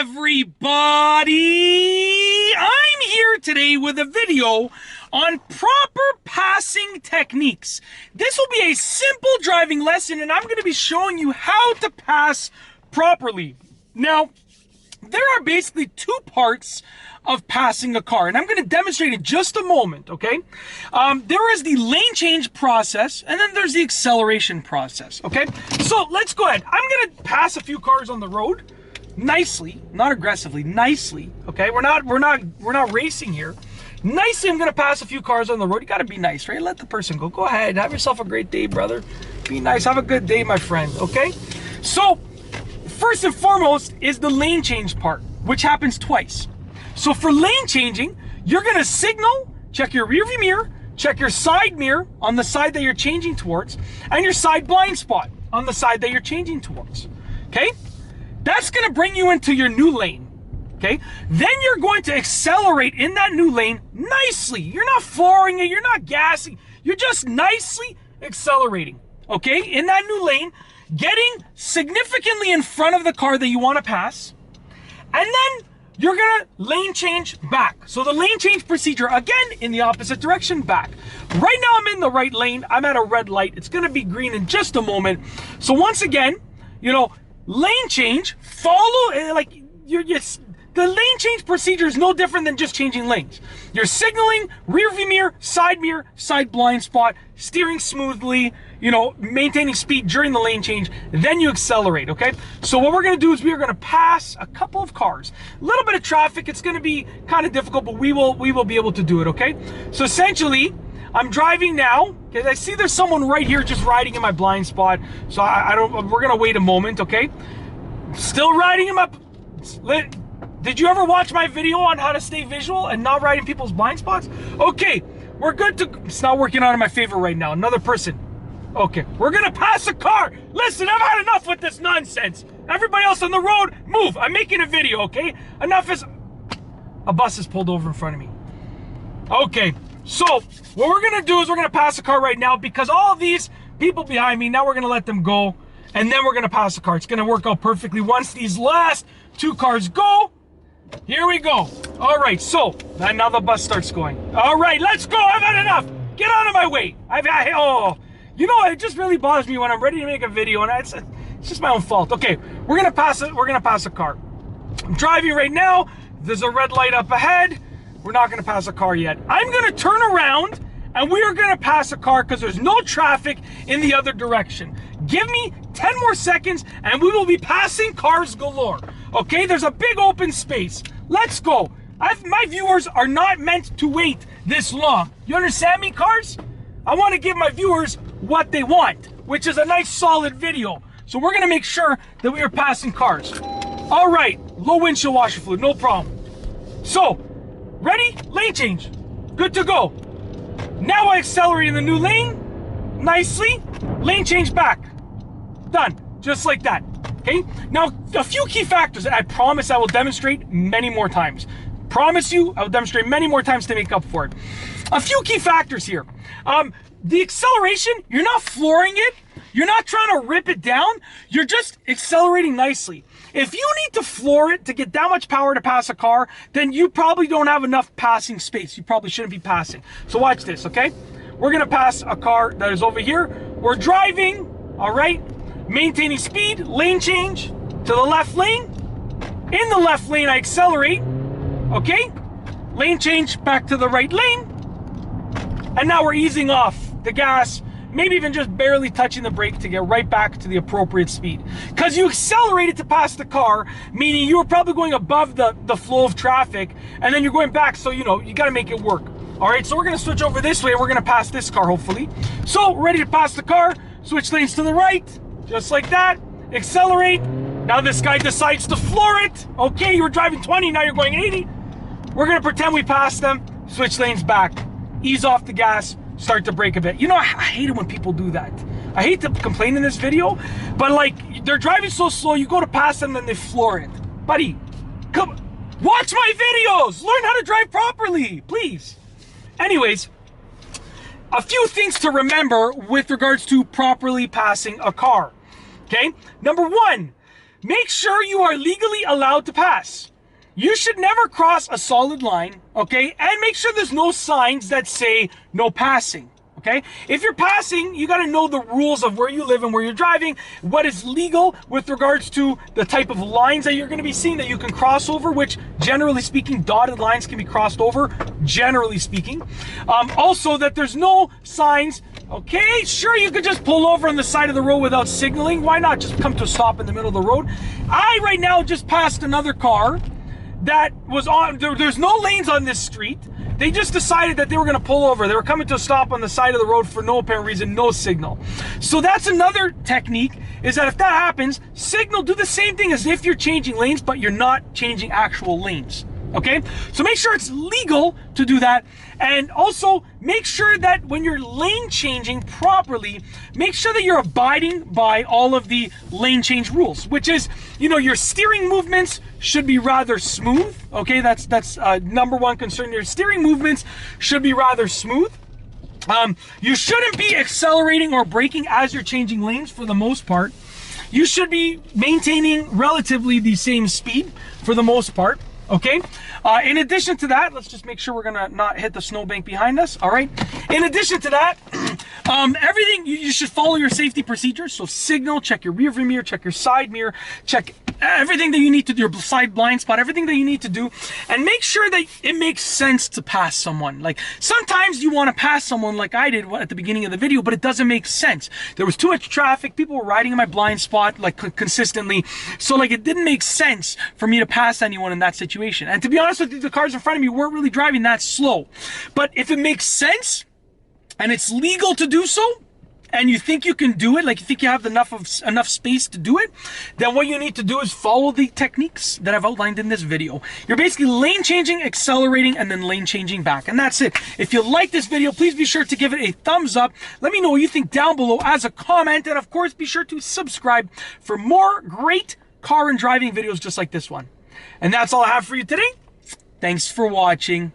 everybody? I'm here today with a video on proper passing techniques. This will be a simple driving lesson and I'm going to be showing you how to pass properly. Now, there are basically two parts of passing a car, and I'm going to demonstrate in just a moment, okay? There is the lane change process, and then there's the acceleration process, okay? So let's go ahead. I'm going to pass a few cars on the road nicely, not aggressively, nicely, okay? We're not racing here. Nicely, I'm going to pass a few cars on the road. You got to be nice, right? Let the person go. Go ahead. Have yourself a great day, brother. Be nice. Have a good day, my friend, okay? So first and foremost is the lane change part, which happens twice. So for lane changing, you're going to signal, check your rearview mirror, check your side mirror on the side that you're changing towards, and your side blind spot on the side that you're changing towards. Okay? That's going to bring you into your new lane. Okay? Then you're going to accelerate in that new lane nicely. You're not flooring it, you're not gassing, you're just nicely accelerating. Okay? In that new lane, getting significantly in front of the car that you want to pass, and then you're gonna lane change back. So the lane change procedure, again, in the opposite direction, back. Right now I'm in the right lane, I'm at a red light, it's gonna be green in just a moment. So once again, you know, lane change, follow, like, the lane change procedure is no different than just changing lanes. You're signaling, rear view mirror, side blind spot, steering smoothly, you know, maintaining speed during the lane change, then you accelerate, okay? So what we're gonna do is we are gonna pass a couple of cars. A little bit of traffic, it's gonna be kind of difficult, but we will be able to do it, okay? So essentially, I'm driving now, okay? I see there's someone right here just riding in my blind spot, so we're gonna wait a moment, okay? Still riding him up. Did you ever watch my video on how to stay visual and not ride in people's blind spots? Okay, we're good to, it's not working out in my favor right now. Another person. Okay, we're gonna pass a car. Listen, I've had enough with this nonsense. Everybody else on the road, move. I'm making a video, okay? Enough is, a bus is pulled over in front of me. Okay, so what we're gonna do is we're gonna pass a car right now because all these people behind me, now we're gonna let them go and then we're gonna pass a car. It's gonna work out perfectly. Once these last two cars go, here we go. All right, so now the bus starts going. All right, let's go. I've had enough. Get out of my way. Oh, you know, it just really bothers me when I'm ready to make a video, and it's just my own fault. Okay, we're gonna pass it. We're gonna pass a car. I'm driving right now. There's a red light up ahead. We're not gonna pass a car yet. I'm gonna turn around, and we are gonna pass a car because there's no traffic in the other direction. Give me 10 more seconds, and we will be passing cars galore. Okay, there's a big open space. Let's go. My viewers are not meant to wait this long. You understand me, cars? I want to give my viewers what they want, which is a nice solid video. So we're going to make sure that we are passing cars. All right, low windshield washer fluid, no problem. So, ready? Lane change. Good to go. Now I accelerate in the new lane. Nicely. Lane change back. Done. Just like that. Okay? Now, a few key factors that I promise I will demonstrate many more times. Promise you, I will demonstrate many more times to make up for it. A few key factors here. The acceleration, you're not flooring it. You're not trying to rip it down. You're just accelerating nicely. If you need to floor it to get that much power to pass a car, then you probably don't have enough passing space. You probably shouldn't be passing. So watch this, okay? We're gonna pass a car that is over here. We're driving, all right? Maintaining speed, lane change to the left lane. In the left lane, I accelerate, okay? Lane change back to the right lane. And now we're easing off the gas, maybe even just barely touching the brake to get right back to the appropriate speed. Because you accelerated to pass the car, meaning you were probably going above the flow of traffic, and then you're going back, so you know, you gotta make it work. All right, so we're gonna switch over this way, we're gonna pass this car, hopefully. So, ready to pass the car, switch lanes to the right, just like that, accelerate. Now this guy decides to floor it. Okay, you were driving 20, now you're going 80. We're gonna pretend we passed them, switch lanes back, ease off the gas, start to brake a bit. You know, I hate it when people do that. I hate to complain in this video, but like, they're driving so slow, you go to pass them, then they floor it. Buddy, come, watch my videos, learn how to drive properly, please. Anyways, a few things to remember with regards to properly passing a car. Okay, number one, make sure you are legally allowed to pass. You should never cross a solid line, okay? And make sure there's no signs that say no passing, okay? If you're passing, you gotta know the rules of where you live and where you're driving, what is legal with regards to the type of lines that you're gonna be seeing that you can cross over, which generally speaking, dotted lines can be crossed over, generally speaking. Also that there's no signs. Okay, sure, you could just pull over on the side of the road without signaling. Why not just come to a stop in the middle of the road? I right now just passed another car that was on, there's no lanes on this street. They just decided that they were gonna pull over. They were coming to a stop on the side of the road for no apparent reason, no signal. So that's another technique, is that if that happens, signal, do the same thing as if you're changing lanes, but you're not changing actual lanes. Okay, so make sure it's legal to do that. And also make sure that when you're lane changing properly, make sure that you're abiding by all of the lane change rules, which is, you know, your steering movements should be rather smooth. Okay, that's number one concern. Your steering movements should be rather smooth. You shouldn't be accelerating or braking as you're changing lanes for the most part. You should be maintaining relatively the same speed for the most part. Okay, in addition to that, let's just make sure we're gonna not hit the snowbank behind us. All right, in addition to that, everything, you should follow your safety procedures. So signal, check your rear view mirror, check your side mirror, check everything that you need to do, your side blind spot, everything that you need to do, and make sure that it makes sense to pass someone. Like sometimes you want to pass someone like I did at the beginning of the video, but it doesn't make sense. There was too much traffic, people were riding in my blind spot like consistently, so like it didn't make sense for me to pass anyone in that situation. And to be honest with you, the cars in front of me weren't really driving that slow. But if it makes sense and it's legal to do so, and you think you can do it, like you think you have enough space to do it, then what you need to do is follow the techniques that I've outlined in this video. You're basically lane changing, accelerating, and then lane changing back. And that's it. If you like this video, please be sure to give it a thumbs up. Let me know what you think down below as a comment. And of course, be sure to subscribe for more great car and driving videos just like this one. And that's all I have for you today. Thanks for watching.